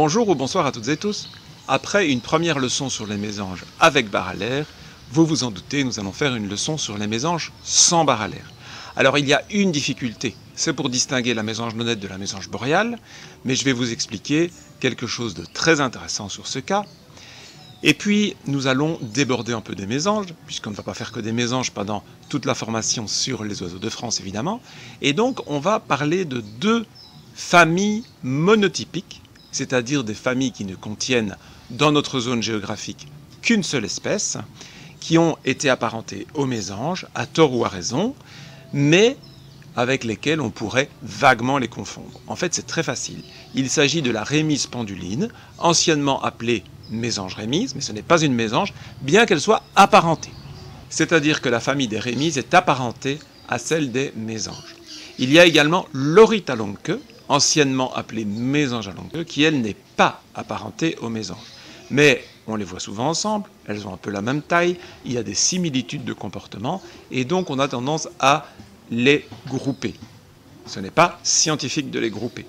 Bonjour ou bonsoir à toutes et tous. Après une première leçon sur les mésanges avec barre à l'air, vous vous en doutez, nous allons faire une leçon sur les mésanges sans barre à l'air. Alors il y a une difficulté, c'est pour distinguer la mésange nonnette de la mésange boréale, mais je vais vous expliquer quelque chose de très intéressant sur ce cas. Et puis nous allons déborder un peu des mésanges, puisqu'on ne va pas faire que des mésanges pendant toute la formation sur les oiseaux de France évidemment, et donc on va parler de deux familles monotypiques, c'est-à-dire des familles qui ne contiennent dans notre zone géographique qu'une seule espèce, qui ont été apparentées aux mésanges, à tort ou à raison, mais avec lesquelles on pourrait vaguement les confondre. En fait, c'est très facile. Il s'agit de la rémise penduline, anciennement appelée mésange rémise, mais ce n'est pas une mésange, bien qu'elle soit apparentée. C'est-à-dire que la famille des rémises est apparentée à celle des mésanges. Il y a également l'Orite à longue queue, anciennement appelée mésange à longue queue, qui elle n'est pas apparentée aux mésanges. Mais on les voit souvent ensemble, elles ont un peu la même taille, il y a des similitudes de comportement, et donc on a tendance à les grouper. Ce n'est pas scientifique de les grouper,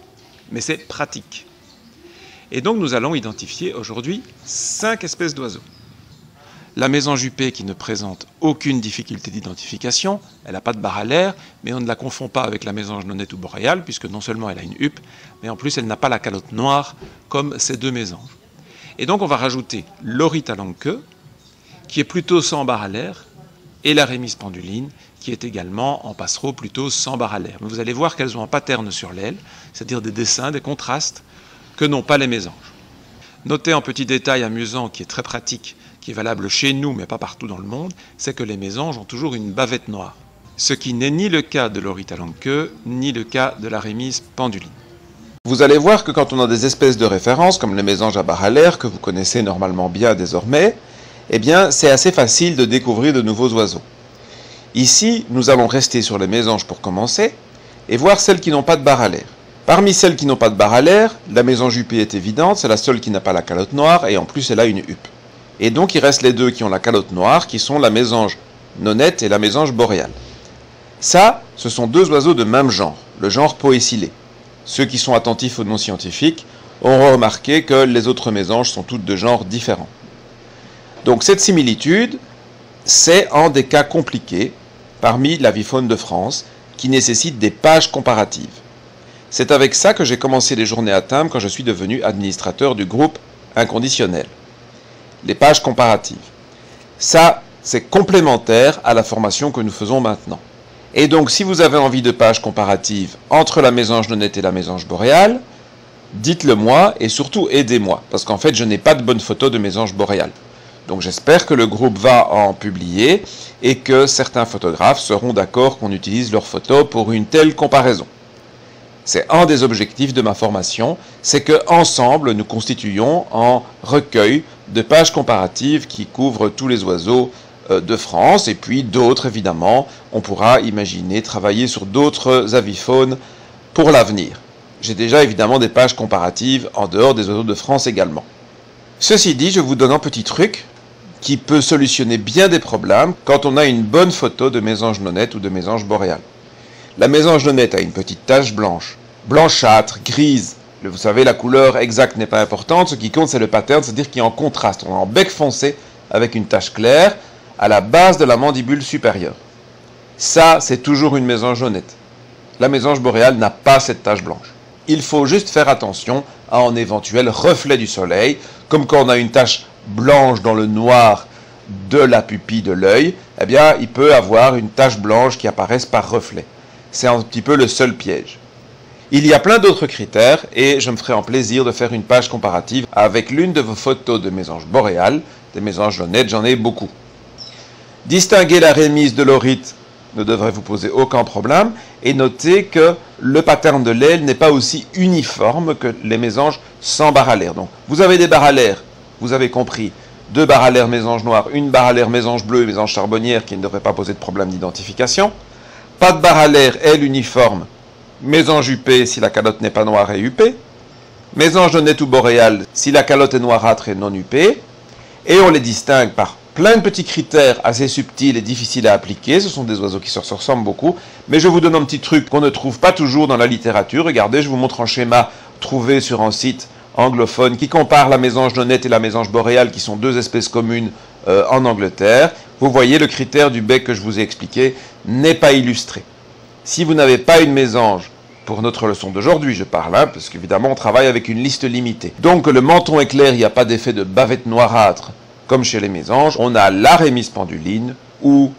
mais c'est pratique. Et donc nous allons identifier aujourd'hui 5 espèces d'oiseaux. La mésange huppée qui ne présente aucune difficulté d'identification, elle n'a pas de barre à l'air, mais on ne la confond pas avec la mésange nonnette ou boréale, puisque non seulement elle a une huppe, mais en plus elle n'a pas la calotte noire comme ces deux mésanges. Et donc on va rajouter l'orite à longue queue, qui est plutôt sans barre à l'air, et la rémise penduline, qui est également en passereau plutôt sans barre à l'air. Mais vous allez voir qu'elles ont un pattern sur l'aile, c'est-à-dire des dessins, des contrastes, que n'ont pas les mésanges. Notez un petit détail amusant qui est très pratique, qui est valable chez nous mais pas partout dans le monde, c'est que les mésanges ont toujours une bavette noire. Ce qui n'est ni le cas de l'orite à longue queue, ni le cas de la rémise penduline. Vous allez voir que quand on a des espèces de référence, comme les mésanges à barre à l'air, que vous connaissez normalement bien désormais, eh bien c'est assez facile de découvrir de nouveaux oiseaux. Ici, nous allons rester sur les mésanges pour commencer, et voir celles qui n'ont pas de barre à l'air. Parmi celles qui n'ont pas de barre à l'air, la mésange huppée est évidente, c'est la seule qui n'a pas la calotte noire, et en plus elle a une huppe. Et donc il reste les deux qui ont la calotte noire, qui sont la mésange nonnette et la mésange boréale. Ça, ce sont deux oiseaux de même genre, le genre Poecilé. Ceux qui sont attentifs aux noms scientifiques auront remarqué que les autres mésanges sont toutes de genres différents. Donc cette similitude, c'est un des cas compliqués parmi l'avifaune de France qui nécessite des pages comparatives. C'est avec ça que j'ai commencé les journées à timbre quand je suis devenu administrateur du groupe inconditionnel. Les pages comparatives. Ça, c'est complémentaire à la formation que nous faisons maintenant. Et donc, si vous avez envie de pages comparatives entre la mésange nonnette et la mésange boréale, dites-le moi et surtout aidez-moi, parce qu'en fait, je n'ai pas de bonnes photos de mésange boréale. Donc j'espère que le groupe va en publier et que certains photographes seront d'accord qu'on utilise leurs photos pour une telle comparaison. C'est un des objectifs de ma formation, c'est qu'ensemble nous constituions un recueil de pages comparatives qui couvrent tous les oiseaux de France, et puis d'autres évidemment, on pourra imaginer travailler sur d'autres avifaunes pour l'avenir. J'ai déjà évidemment des pages comparatives en dehors des oiseaux de France également. Ceci dit, je vous donne un petit truc qui peut solutionner bien des problèmes quand on a une bonne photo de mésange nonnette ou de mésange boréale. La mésange nonnette a une petite tache blanche, blanchâtre, grise. Vous savez, la couleur exacte n'est pas importante, ce qui compte c'est le pattern, c'est-à-dire qu'il est en contraste. On a un bec foncé avec une tache claire à la base de la mandibule supérieure. Ça, c'est toujours une mésange nonnette. La mésange boréale n'a pas cette tache blanche. Il faut juste faire attention à un éventuel reflet du soleil, comme quand on a une tache blanche dans le noir de la pupille de l'œil, eh bien, il peut avoir une tache blanche qui apparaisse par reflet. C'est un petit peu le seul piège. Il y a plein d'autres critères et je me ferai un plaisir de faire une page comparative avec l'une de vos photos de mésanges boréales, des mésanges nonnettes, j'en ai beaucoup. Distinguer la rémise de l'orite ne devrait vous poser aucun problème et notez que le pattern de l'aile n'est pas aussi uniforme que les mésanges sans barre à l'air. Donc vous avez des barres à l'air, vous avez compris, 2 barres à l'air mésange noire, une barre à l'air mésange bleu et mésange charbonnière qui ne devrait pas poser de problème d'identification. Pas de barre à l'air, aile uniforme, mésange huppée si la calotte n'est pas noire et huppée, mésange nonnette ou boréale si la calotte est noirâtre et non huppée, et on les distingue par plein de petits critères assez subtils et difficiles à appliquer. Ce sont des oiseaux qui se ressemblent beaucoup, mais je vous donne un petit truc qu'on ne trouve pas toujours dans la littérature. Regardez, je vous montre un schéma trouvé sur un site anglophone qui compare la mésange nonnette et la mésange boréale, qui sont deux espèces communes en Angleterre, vous voyez le critère du bec que je vous ai expliqué n'est pas illustré. Si vous n'avez pas une mésange, pour notre leçon d'aujourd'hui je parle, parce qu'évidemment on travaille avec une liste limitée. Donc le menton est clair, il n'y a pas d'effet de bavette noirâtre comme chez les mésanges, on a la rémise penduline ou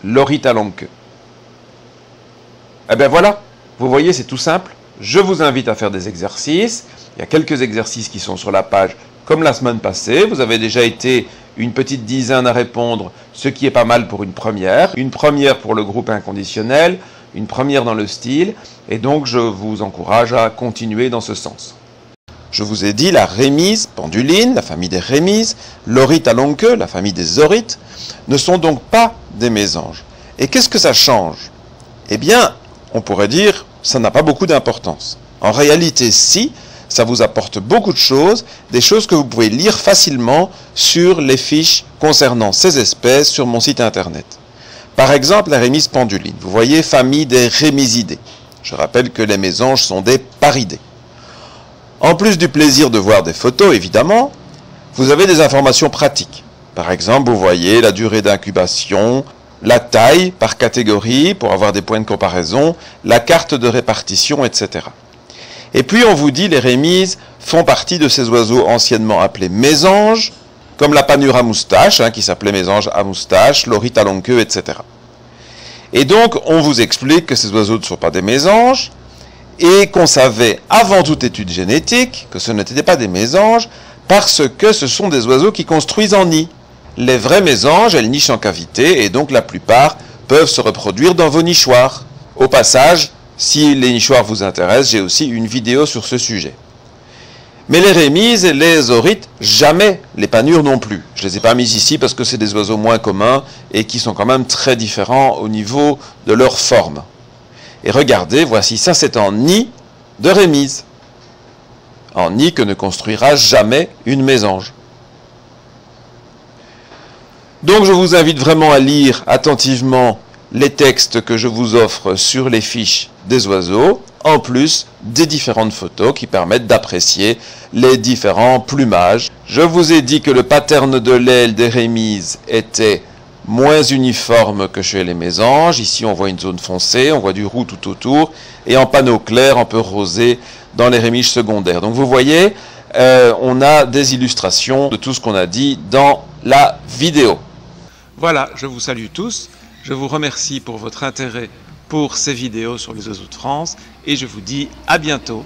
l'oryte à longue queue. Eh bien voilà, vous voyez, c'est tout simple. Je vous invite à faire des exercices. Il y a quelques exercices qui sont sur la page comme la semaine passée. Vous avez déjà été une petite dizaine à répondre, ce qui est pas mal pour une première. Une première pour le groupe inconditionnel, une première dans le style. Et donc je vous encourage à continuer dans ce sens. Je vous ai dit la rémise penduline, la famille des rémises, l'oryte à longue queue, la famille des orytes, ne sont donc pas des mésanges. Et qu'est-ce que ça change? Eh bien, on pourrait dire, ça n'a pas beaucoup d'importance. En réalité, si, ça vous apporte beaucoup de choses, des choses que vous pouvez lire facilement sur les fiches concernant ces espèces sur mon site internet. Par exemple, la rémise penduline. Vous voyez, famille des rémisidés. Je rappelle que les mésanges sont des paridés. En plus du plaisir de voir des photos, évidemment, vous avez des informations pratiques. Par exemple, vous voyez la durée d'incubation, la taille par catégorie pour avoir des points de comparaison, la carte de répartition, etc. Et puis on vous dit les rémises font partie de ces oiseaux anciennement appelés mésanges, comme la panure à moustache, qui s'appelait mésange à moustache, l'oryte à longue queue, etc. Et donc on vous explique que ces oiseaux ne sont pas des mésanges, et qu'on savait avant toute étude génétique que ce n'étaient pas des mésanges, parce que ce sont des oiseaux qui construisent en nid. Les vrais mésanges, elles nichent en cavité, et donc la plupart peuvent se reproduire dans vos nichoirs. Au passage, si les nichoirs vous intéressent, j'ai aussi une vidéo sur ce sujet. Mais les rémises et les orytes, jamais, les panures non plus. Je ne les ai pas mises ici parce que c'est des oiseaux moins communs et qui sont quand même très différents au niveau de leur forme. Et regardez, voici, ça c'est en nid de rémise. En nid que ne construira jamais une mésange. Donc je vous invite vraiment à lire attentivement les textes que je vous offre sur les fiches des oiseaux, en plus des différentes photos qui permettent d'apprécier les différents plumages. Je vous ai dit que le pattern de l'aile des rémises était moins uniforme que chez les mésanges. Ici on voit une zone foncée, on voit du roux tout autour, et en panneau clair, un peu rosé dans les rémiges secondaires. Donc vous voyez, on a des illustrations de tout ce qu'on a dit dans la vidéo. Voilà, je vous salue tous, je vous remercie pour votre intérêt pour ces vidéos sur les oiseaux de France, et je vous dis à bientôt.